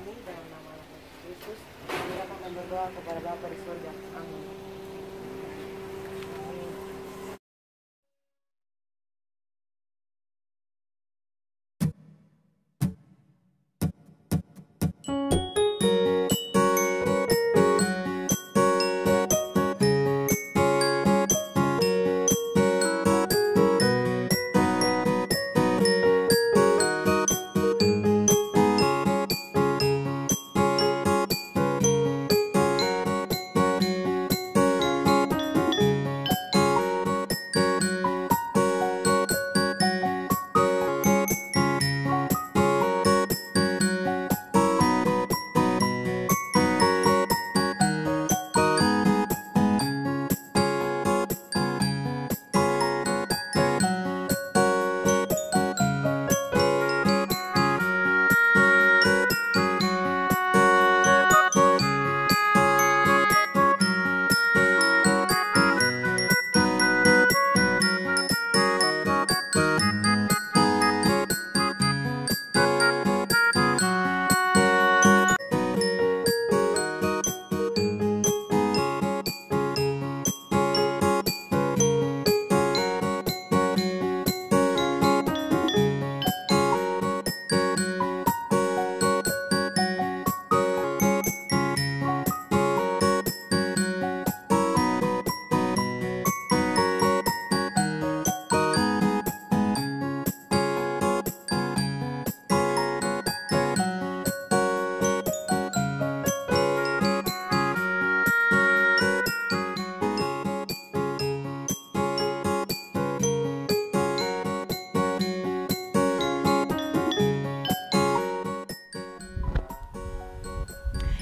kami dalam nama Yesus. Silakan dan berdoa kepada Bapa di surga. Amin.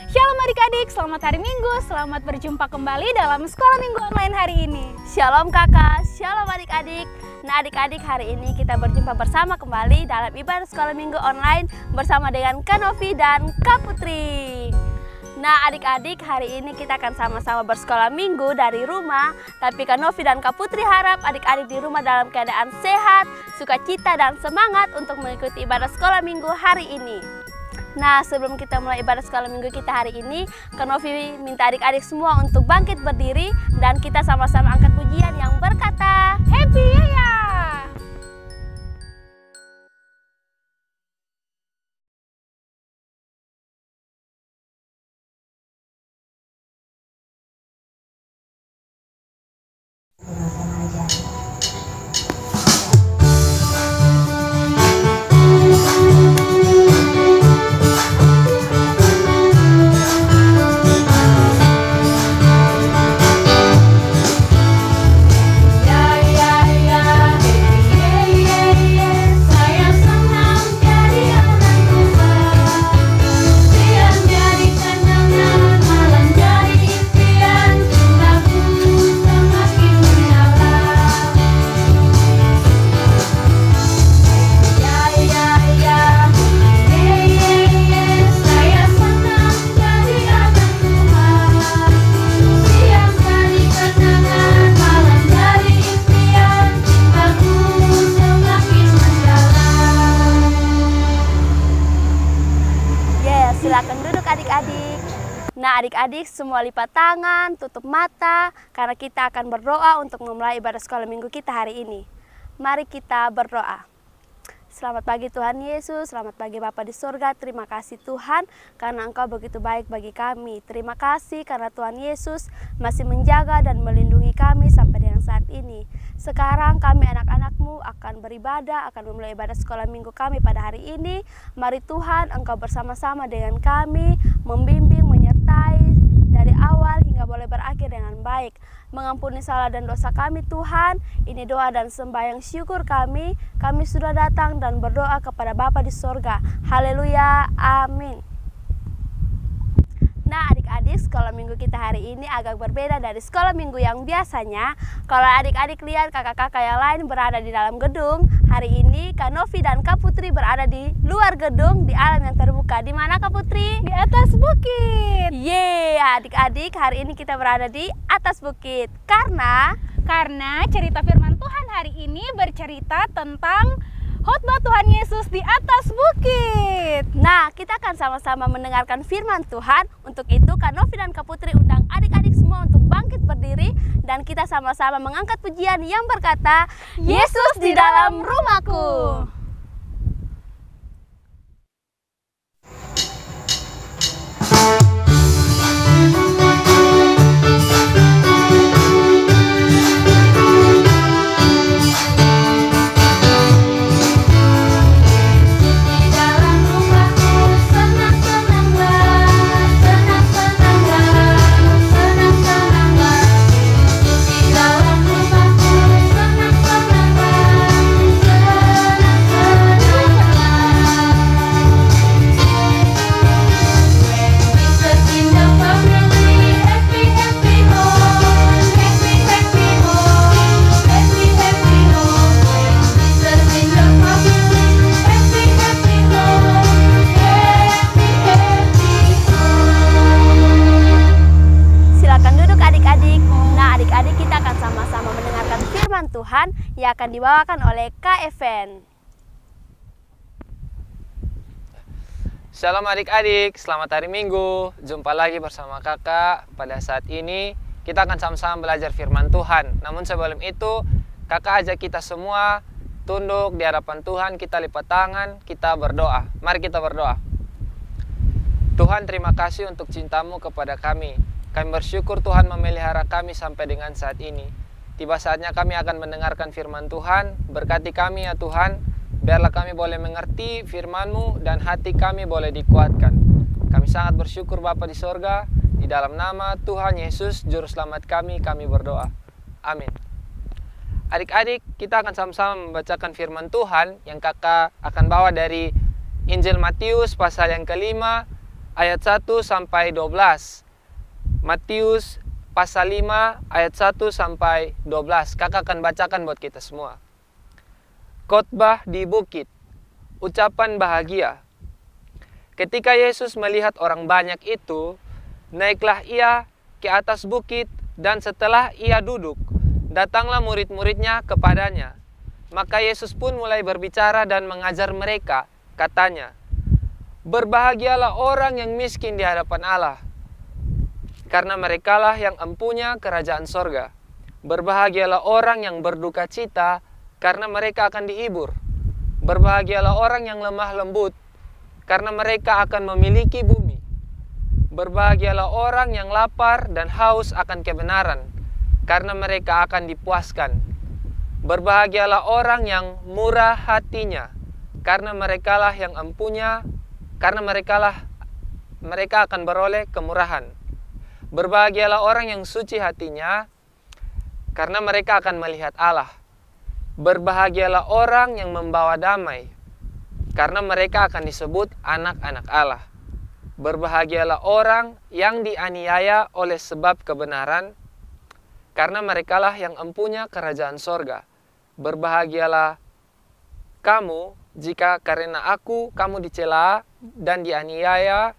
Shalom adik-adik, selamat hari Minggu, selamat berjumpa kembali dalam Sekolah Minggu Online hari ini. Shalom kakak, shalom adik-adik. Nah adik-adik, hari ini kita berjumpa bersama kembali dalam ibadah Sekolah Minggu Online bersama dengan Kak Novi dan Kak Putri. Nah adik-adik, hari ini kita akan sama-sama bersekolah minggu dari rumah. Tapi Kak Novi dan Kak Putri harap adik-adik di rumah dalam keadaan sehat, sukacita dan semangat untuk mengikuti ibadah sekolah minggu hari ini. Nah sebelum kita mulai ibadah sekolah minggu kita hari ini, Kak Novi minta adik-adik semua untuk bangkit berdiri dan kita sama-sama angkat pujian yang berkata Happy Yaya! Silakan duduk adik-adik. Nah adik-adik semua lipat tangan, tutup mata, karena kita akan berdoa untuk memulai ibadah sekolah minggu kita hari ini. Mari kita berdoa. Selamat pagi Tuhan Yesus, selamat pagi Bapa di surga. Terima kasih Tuhan karena Engkau begitu baik bagi kami. Terima kasih karena Tuhan Yesus masih menjaga dan melindungi kami sampai dengan saat ini. Sekarang kami anak-anak-Mu akan beribadah, akan memulai ibadah sekolah minggu kami pada hari ini. Mari Tuhan Engkau bersama-sama dengan kami, membimbing, menyertai dari awal hingga boleh berakhir dengan baik. Mengampuni salah dan dosa kami Tuhan. Ini doa dan sembahyang syukur kami. Kami sudah datang dan berdoa kepada Bapa di sorga. Haleluya, amin. Nah adik-adik, sekolah minggu kita hari ini agak berbeda dari sekolah minggu yang biasanya. Kalau adik-adik lihat kakak-kakak yang lain berada di dalam gedung, hari ini Kak Novi dan Kak Putri berada di luar gedung di alam yang terbuka. Di mana Kak Putri? Di atas bukit. Yeay, adik-adik, hari ini kita berada di atas bukit. Karena cerita firman Tuhan hari ini bercerita tentang khotbah Tuhan Yesus di atas bukit. Nah, kita akan sama-sama mendengarkan firman Tuhan. Untuk itu, Kak Novi dan Kak Putri undang adik-adik semua untuk bangkit berdiri dan kita sama-sama mengangkat pujian yang berkata, Yesus di dalam rumahku. Tuhan yang akan dibawakan oleh Kak Even. Shalom adik-adik, selamat hari Minggu. Jumpa lagi bersama kakak. Pada saat ini kita akan sama-sama belajar firman Tuhan. Namun sebelum itu, kakak ajak kita semua tunduk di hadapan Tuhan, kita lipat tangan, kita berdoa. Mari kita berdoa. Tuhan, terima kasih untuk cintamu kepada kami. Kami bersyukur Tuhan memelihara kami sampai dengan saat ini. Tiba saatnya kami akan mendengarkan firman Tuhan. Berkati kami ya Tuhan, biarlah kami boleh mengerti firman-Mu dan hati kami boleh dikuatkan. Kami sangat bersyukur Bapa di sorga. Di dalam nama Tuhan Yesus, Juru Selamat kami berdoa. Amin. Adik-adik, kita akan sama-sama membacakan firman Tuhan yang kakak akan bawa dari Injil Matius pasal yang kelima, ayat 1 sampai 12. Matius pasal 5 ayat 1 sampai 12. Kakak akan bacakan buat kita semua. Khotbah di bukit. Ucapan bahagia. Ketika Yesus melihat orang banyak itu, naiklah ia ke atas bukit dan setelah ia duduk, datanglah murid-muridnya kepadanya. Maka Yesus pun mulai berbicara dan mengajar mereka, katanya, berbahagialah orang yang miskin di hadapan Allah, karena merekalah yang empunya kerajaan sorga. Berbahagialah orang yang berduka cita, karena mereka akan dihibur. Berbahagialah orang yang lemah lembut, karena mereka akan memiliki bumi. Berbahagialah orang yang lapar dan haus akan kebenaran, karena mereka akan dipuaskan. Berbahagialah orang yang murah hatinya, karena merekalah yang empunya, karena mereka akan beroleh kemurahan. Berbahagialah orang yang suci hatinya, karena mereka akan melihat Allah. Berbahagialah orang yang membawa damai, karena mereka akan disebut anak-anak Allah. Berbahagialah orang yang dianiaya oleh sebab kebenaran, karena merekalah yang empunya kerajaan sorga. Berbahagialah kamu jika karena aku kamu dicela dan dianiaya,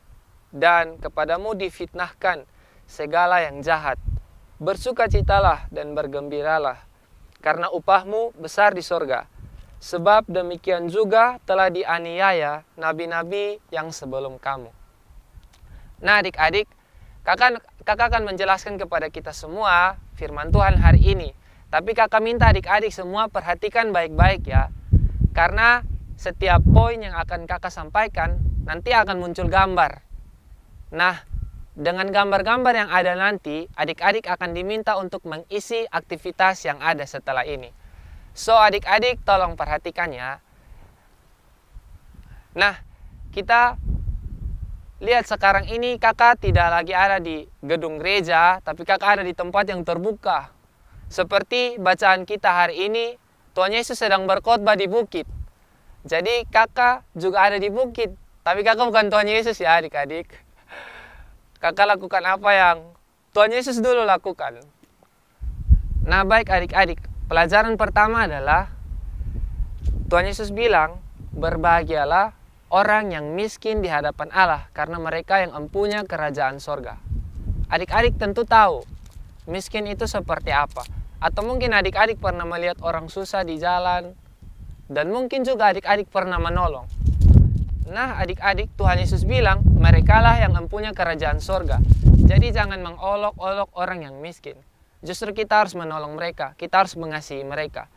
dan kepadamu difitnahkan segala yang jahat. Bersukacitalah dan bergembiralah, karena upahmu besar di sorga. Sebab demikian juga telah dianiaya nabi-nabi yang sebelum kamu. Nah adik-adik, kakak akan menjelaskan kepada kita semua firman Tuhan hari ini. Tapi kakak minta adik-adik semua perhatikan baik-baik ya. Karena setiap poin yang akan kakak sampaikan nanti akan muncul gambar. Nah, dengan gambar-gambar yang ada nanti, adik-adik akan diminta untuk mengisi aktivitas yang ada setelah ini. So, adik-adik tolong perhatikan ya. Nah, kita lihat sekarang ini kakak tidak lagi ada di gedung gereja, tapi kakak ada di tempat yang terbuka. Seperti bacaan kita hari ini, Tuhan Yesus sedang berkhotbah di bukit. Jadi kakak juga ada di bukit, tapi kakak bukan Tuhan Yesus ya adik-adik. Kakak lakukan apa yang Tuhan Yesus dulu lakukan. Nah baik adik-adik, pelajaran pertama adalah Tuhan Yesus bilang, berbahagialah orang yang miskin di hadapan Allah, karena mereka yang empunya kerajaan sorga. Adik-adik tentu tahu miskin itu seperti apa. Atau mungkin adik-adik pernah melihat orang susah di jalan, dan mungkin juga adik-adik pernah menolong. Nah adik-adik, Tuhan Yesus bilang merekalah yang mempunyai kerajaan sorga. Jadi jangan mengolok-olok orang yang miskin. Justru kita harus menolong mereka, kita harus mengasihi mereka.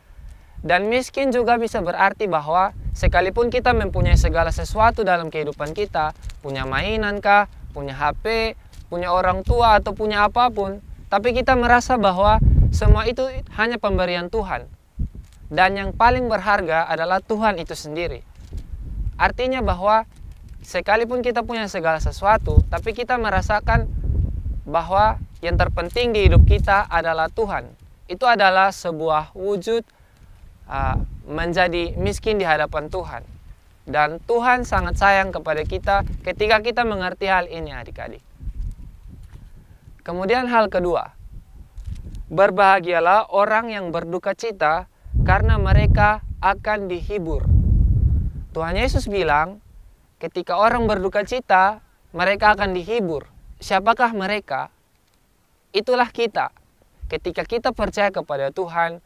Dan miskin juga bisa berarti bahwa sekalipun kita mempunyai segala sesuatu dalam kehidupan kita, punya mainan kah, punya HP, punya orang tua atau punya apapun, tapi kita merasa bahwa semua itu hanya pemberian Tuhan. Dan yang paling berharga adalah Tuhan itu sendiri. Artinya bahwa sekalipun kita punya segala sesuatu, tapi kita merasakan bahwa yang terpenting di hidup kita adalah Tuhan. Itu adalah sebuah wujud menjadi miskin di hadapan Tuhan. Dan Tuhan sangat sayang kepada kita ketika kita mengerti hal ini adik-adik. Kemudian hal kedua, berbahagialah orang yang berduka cita karena mereka akan dihibur. Tuhan Yesus bilang ketika orang berduka cita mereka akan dihibur. Siapakah mereka? Itulah kita. Ketika kita percaya kepada Tuhan,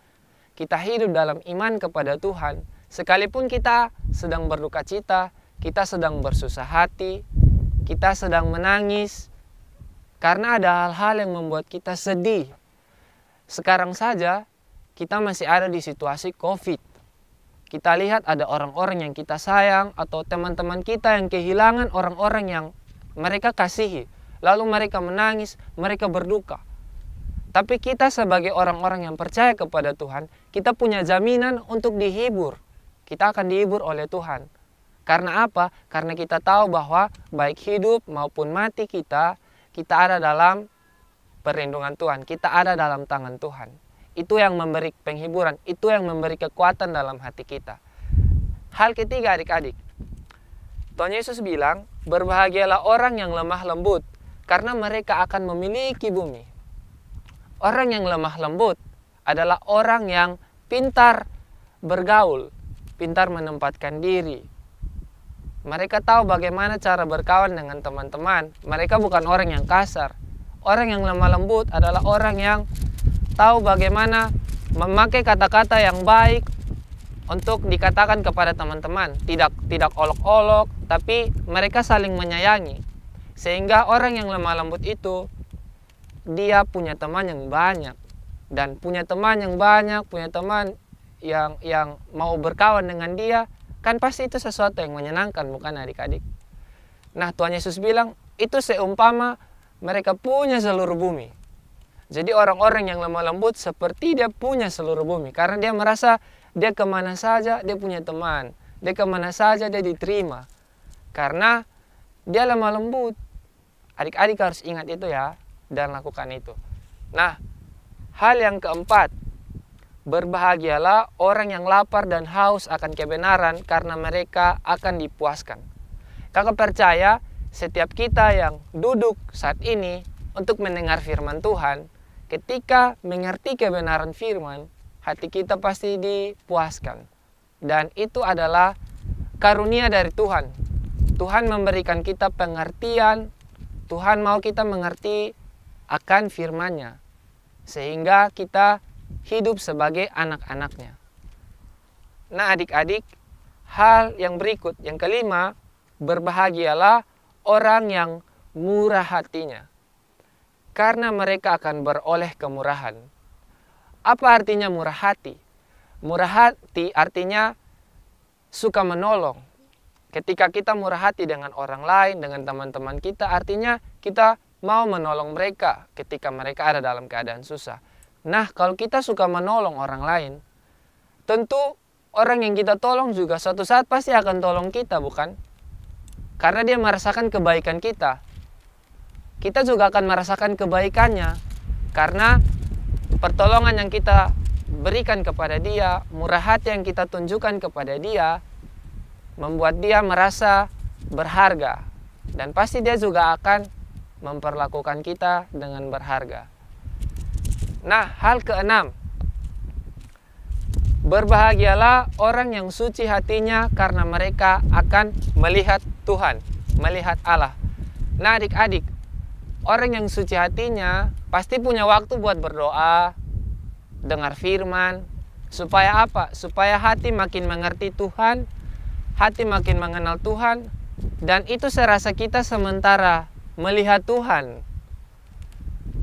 kita hidup dalam iman kepada Tuhan, sekalipun kita sedang berduka cita, kita sedang bersusah hati, kita sedang menangis, karena ada hal-hal yang membuat kita sedih. Sekarang saja, kita masih ada di situasi COVID. Kita lihat ada orang-orang yang kita sayang, atau teman-teman kita yang kehilangan orang-orang yang mereka kasihi. Lalu mereka menangis, mereka berduka. Tapi kita sebagai orang-orang yang percaya kepada Tuhan, kita punya jaminan untuk dihibur. Kita akan dihibur oleh Tuhan. Karena apa? Karena kita tahu bahwa baik hidup maupun mati kita ada dalam perlindungan Tuhan. Kita ada dalam tangan Tuhan. Itu yang memberi penghiburan, itu yang memberi kekuatan dalam hati kita. Hal ketiga adik-adik, Tuhan Yesus bilang, berbahagialah orang yang lemah lembut, karena mereka akan memiliki bumi. Orang yang lemah lembut adalah orang yang pintar bergaul, pintar menempatkan diri. Mereka tahu bagaimana cara berkawan dengan teman-teman. Mereka bukan orang yang kasar. Orang yang lemah lembut adalah orang yang tahu bagaimana memakai kata-kata yang baik untuk dikatakan kepada teman-teman. Tidak olok-olok, tapi mereka saling menyayangi. Sehingga orang yang lemah lembut itu dia punya teman yang banyak, dan punya teman yang banyak, punya teman yang mau berkawan dengan dia, kan pasti itu sesuatu yang menyenangkan, bukan adik-adik? Nah, Tuhan Yesus bilang, itu seumpama mereka punya seluruh bumi. Jadi orang-orang yang lemah lembut seperti dia punya seluruh bumi, karena dia merasa dia kemana saja dia punya teman, dia kemana saja dia diterima, karena dia lemah lembut. Adik-adik harus ingat itu ya, dan lakukan itu. Nah, hal yang keempat, berbahagialah orang yang lapar dan haus akan kebenaran karena mereka akan dipuaskan. Kakak percaya setiap kita yang duduk saat ini untuk mendengar firman Tuhan, ketika mengerti kebenaran firman, hati kita pasti dipuaskan. Dan itu adalah karunia dari Tuhan. Tuhan memberikan kita pengertian, Tuhan mau kita mengerti akan firman-Nya, sehingga kita hidup sebagai anak-anaknya. Nah adik-adik, hal yang berikut, yang kelima, berbahagialah orang yang murah hatinya, karena mereka akan beroleh kemurahan. Apa artinya murah hati? Murah hati artinya suka menolong. Ketika kita murah hati dengan orang lain, dengan teman-teman kita, artinya kita mau menolong mereka ketika mereka ada dalam keadaan susah. Nah, kalau kita suka menolong orang lain, tentu orang yang kita tolong juga suatu saat pasti akan tolong kita, bukan? Karena dia merasakan kebaikan kita. Kita juga akan merasakan kebaikannya, karena pertolongan yang kita berikan kepada dia, murah hati yang kita tunjukkan kepada dia, membuat dia merasa berharga. Dan pasti dia juga akan memperlakukan kita dengan berharga. Nah, hal keenam, berbahagialah orang yang suci hatinya karena mereka akan melihat Tuhan, melihat Allah. Nah adik-adik, orang yang suci hatinya pasti punya waktu buat berdoa, dengar firman. Supaya apa? Supaya hati makin mengerti Tuhan, hati makin mengenal Tuhan, dan itu saya rasa kita sementara melihat Tuhan.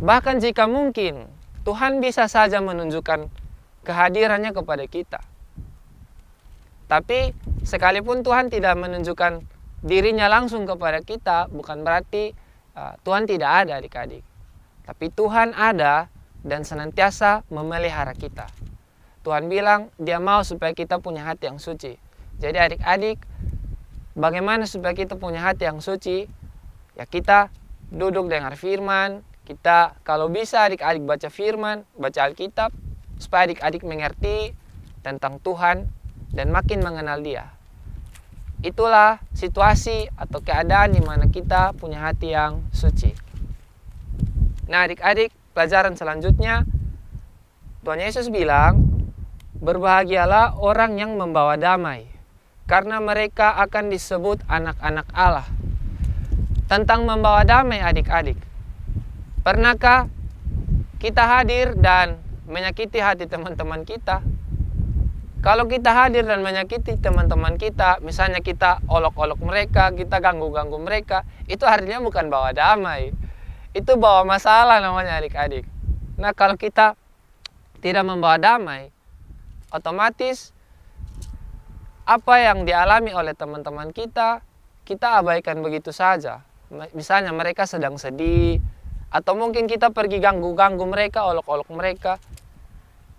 Bahkan jika mungkin Tuhan bisa saja menunjukkan kehadirannya kepada kita. Tapi sekalipun Tuhan tidak menunjukkan dirinya langsung kepada kita, bukan berarti Tuhan tidak ada, adik-adik. Tapi Tuhan ada dan senantiasa memelihara kita. Tuhan bilang Dia mau supaya kita punya hati yang suci. Jadi adik-adik, bagaimana supaya kita punya hati yang suci? Ya kita duduk dengar firman, kita kalau bisa adik-adik baca firman, baca Alkitab, supaya adik-adik mengerti tentang Tuhan dan makin mengenal Dia. Itulah situasi atau keadaan di mana kita punya hati yang suci. Nah adik-adik, pelajaran selanjutnya, Tuhan Yesus bilang, berbahagialah orang yang membawa damai, karena mereka akan disebut anak-anak Allah. Tentang membawa damai adik-adik, pernahkah kita hadir dan menyakiti hati teman-teman kita? Kalau kita hadir dan menyakiti teman-teman kita, misalnya kita olok-olok mereka, kita ganggu-ganggu mereka, itu artinya bukan bawa damai. Itu bawa masalah namanya adik-adik. Nah kalau kita tidak membawa damai, otomatis apa yang dialami oleh teman-teman kita, kita abaikan begitu saja. Misalnya mereka sedang sedih, atau mungkin kita pergi ganggu-ganggu mereka, olok-olok mereka.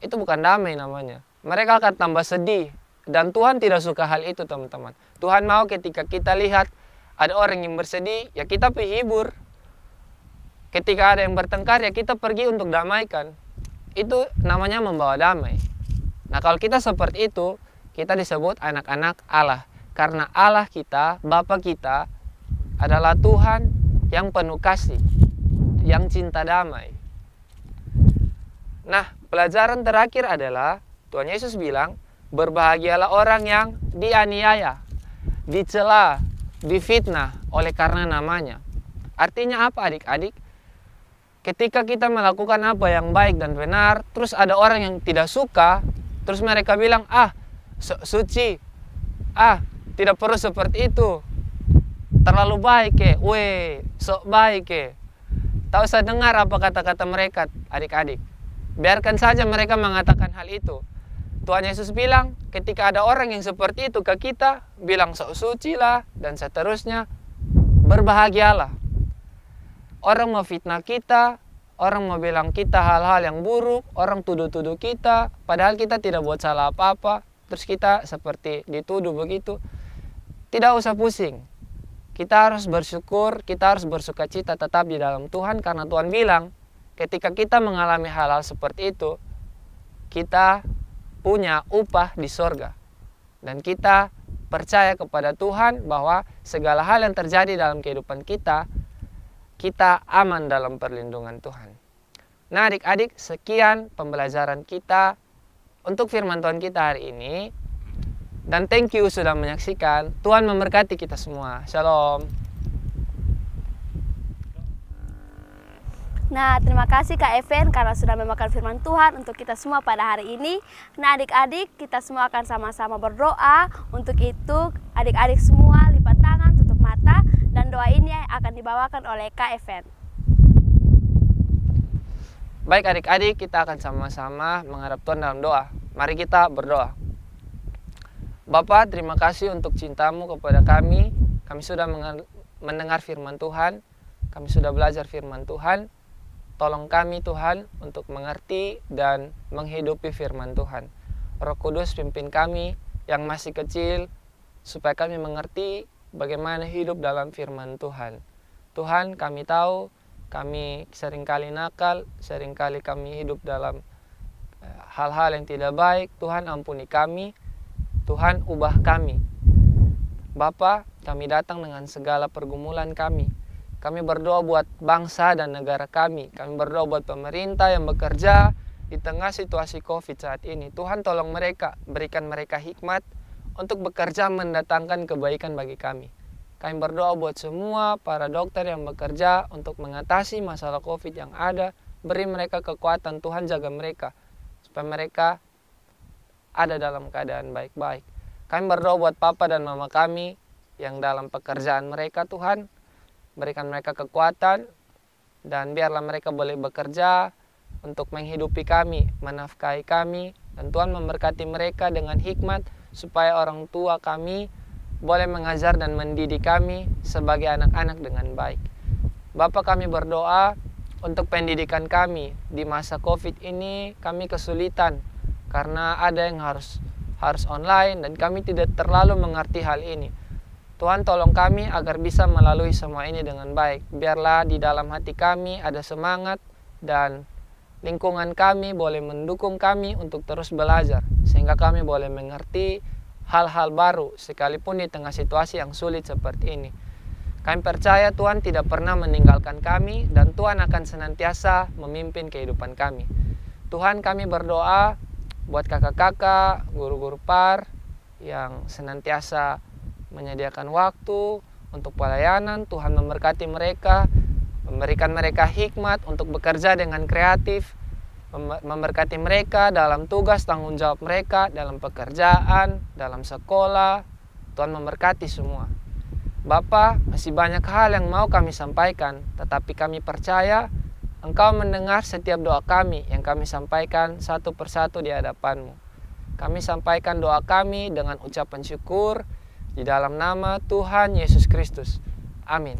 Itu bukan damai namanya. Mereka akan tambah sedih. Dan Tuhan tidak suka hal itu teman-teman. Tuhan mau ketika kita lihat ada orang yang bersedih, ya kita pergi hibur. Ketika ada yang bertengkar, ya kita pergi untuk damaikan. Itu namanya membawa damai. Nah kalau kita seperti itu, kita disebut anak-anak Allah. Karena Allah kita, Bapa kita, adalah Tuhan yang penuh kasih, yang cinta damai. Nah pelajaran terakhir adalah, Tuhan Yesus bilang, berbahagialah orang yang dianiaya, dicela, difitnah oleh karena namanya. Artinya apa adik-adik? Ketika kita melakukan apa yang baik dan benar, terus ada orang yang tidak suka, terus mereka bilang, suci, tidak perlu seperti itu, terlalu baik sok baik Tak usah dengar apa kata-kata mereka adik-adik. Biarkan saja mereka mengatakan hal itu. Tuhan Yesus bilang, ketika ada orang yang seperti itu ke kita, bilang sok suci lah, dan seterusnya, berbahagialah. Orang mau fitnah kita, orang mau bilang kita hal-hal yang buruk, orang tuduh-tuduh kita, padahal kita tidak buat salah apa-apa, terus kita seperti dituduh begitu. Tidak usah pusing. Kita harus bersyukur, kita harus bersukacita tetap di dalam Tuhan, karena Tuhan bilang, ketika kita mengalami hal-hal seperti itu, kita punya upah di sorga. Dan kita percaya kepada Tuhan bahwa segala hal yang terjadi dalam kehidupan kita, kita aman dalam perlindungan Tuhan. Nah adik-adik, sekian pembelajaran kita untuk firman Tuhan kita hari ini. Dan thank you sudah menyaksikan. Tuhan memberkati kita semua. Shalom. Nah, terima kasih Kak Evan karena sudah memakan firman Tuhan untuk kita semua pada hari ini. Nah, adik-adik, kita semua akan sama-sama berdoa. Untuk itu, adik-adik semua lipat tangan, tutup mata, dan doa ini akan dibawakan oleh Kak Evan. Baik adik-adik, kita akan sama-sama menghadap Tuhan dalam doa. Mari kita berdoa. Bapa, terima kasih untuk cintamu kepada kami. Kami sudah mendengar firman Tuhan. Kami sudah belajar firman Tuhan. Tolong kami Tuhan untuk mengerti dan menghidupi firman Tuhan. Roh Kudus pimpin kami yang masih kecil supaya kami mengerti bagaimana hidup dalam firman Tuhan. Tuhan, kami tahu kami seringkali nakal, seringkali kami hidup dalam hal-hal yang tidak baik. Tuhan ampuni kami, Tuhan ubah kami. Bapa, kami datang dengan segala pergumulan kami. Kami berdoa buat bangsa dan negara kami. Kami berdoa buat pemerintah yang bekerja di tengah situasi COVID saat ini. Tuhan tolong mereka, berikan mereka hikmat untuk bekerja mendatangkan kebaikan bagi kami. Kami berdoa buat semua para dokter yang bekerja untuk mengatasi masalah COVID yang ada. Beri mereka kekuatan, Tuhan jaga mereka supaya mereka ada dalam keadaan baik-baik. Kami berdoa buat papa dan mama kami yang dalam pekerjaan mereka, Tuhan. Berikan mereka kekuatan dan biarlah mereka boleh bekerja untuk menghidupi kami, menafkahi kami. Dan Tuhan memberkati mereka dengan hikmat supaya orang tua kami boleh mengajar dan mendidik kami sebagai anak-anak dengan baik. Bapa, kami berdoa untuk pendidikan kami di masa COVID ini. Kami kesulitan karena ada yang harus online dan kami tidak terlalu mengerti hal ini. Tuhan, tolong kami agar bisa melalui semua ini dengan baik. Biarlah di dalam hati kami ada semangat dan lingkungan kami boleh mendukung kami untuk terus belajar, sehingga kami boleh mengerti hal-hal baru sekalipun di tengah situasi yang sulit seperti ini. Kami percaya Tuhan tidak pernah meninggalkan kami dan Tuhan akan senantiasa memimpin kehidupan kami. Tuhan, kami berdoa buat kakak-kakak, guru-guru par yang senantiasa menyediakan waktu untuk pelayanan. Tuhan memberkati mereka, memberikan mereka hikmat untuk bekerja dengan kreatif, memberkati mereka dalam tugas tanggung jawab mereka, dalam pekerjaan, dalam sekolah. Tuhan memberkati semua. Bapa, masih banyak hal yang mau kami sampaikan, tetapi kami percaya Engkau mendengar setiap doa kami yang kami sampaikan satu persatu di hadapan-Mu. Kami sampaikan doa kami dengan ucapan syukur di dalam nama Tuhan Yesus Kristus. Amin.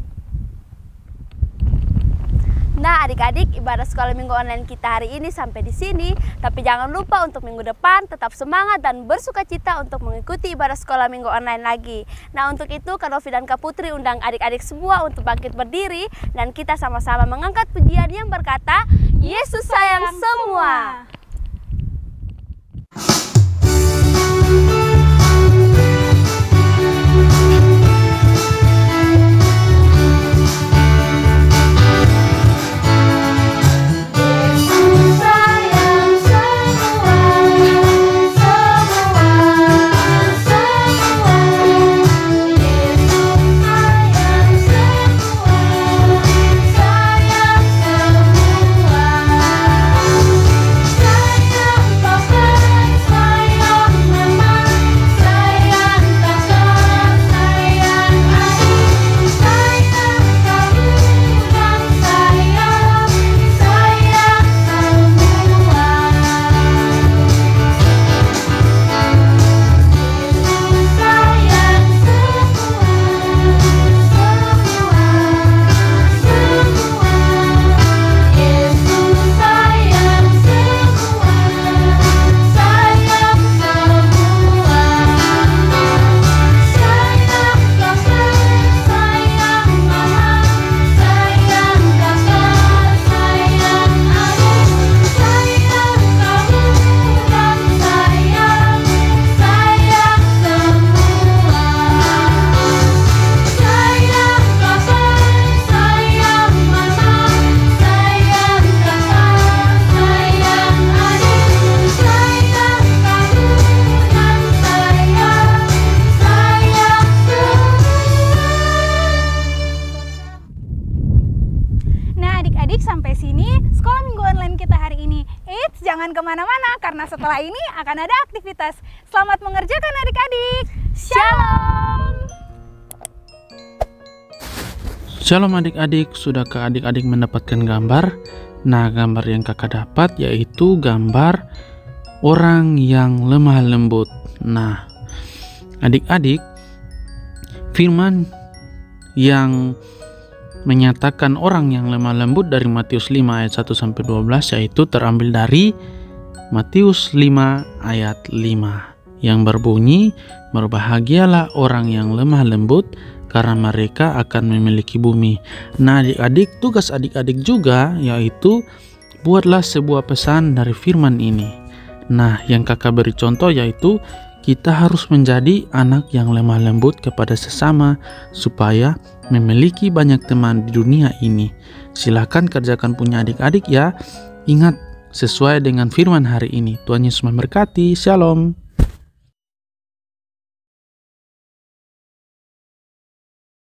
Nah, adik-adik, ibadah sekolah minggu online kita hari ini sampai di sini. Tapi jangan lupa untuk minggu depan tetap semangat dan bersukacita untuk mengikuti ibadah sekolah minggu online lagi. Nah, untuk itu Kak Novi dan Kak Putri undang adik-adik semua untuk bangkit berdiri dan kita sama-sama mengangkat pujian yang berkata, Yesus sayang semua. Sampai sini sekolah minggu online kita hari ini. Eits, jangan kemana-mana karena setelah ini akan ada aktivitas. Selamat mengerjakan adik-adik. Shalom. Shalom adik-adik, sudahkah adik-adik mendapatkan gambar? Nah, gambar yang kakak dapat yaitu gambar orang yang lemah lembut. Nah, adik-adik, firman yang menyatakan orang yang lemah lembut dari Matius 5 ayat 1-12 yaitu terambil dari Matius 5 ayat 5 yang berbunyi, berbahagialah orang yang lemah lembut karena mereka akan memiliki bumi. Nah adik-adik, tugas adik-adik juga yaitu buatlah sebuah pesan dari firman ini. Nah, yang kakak beri contoh yaitu kita harus menjadi anak yang lemah lembut kepada sesama supaya memiliki banyak teman di dunia ini. Silahkan kerjakan punya adik-adik ya. Ingat, sesuai dengan firman hari ini. Tuhan Yesus memberkati. Shalom.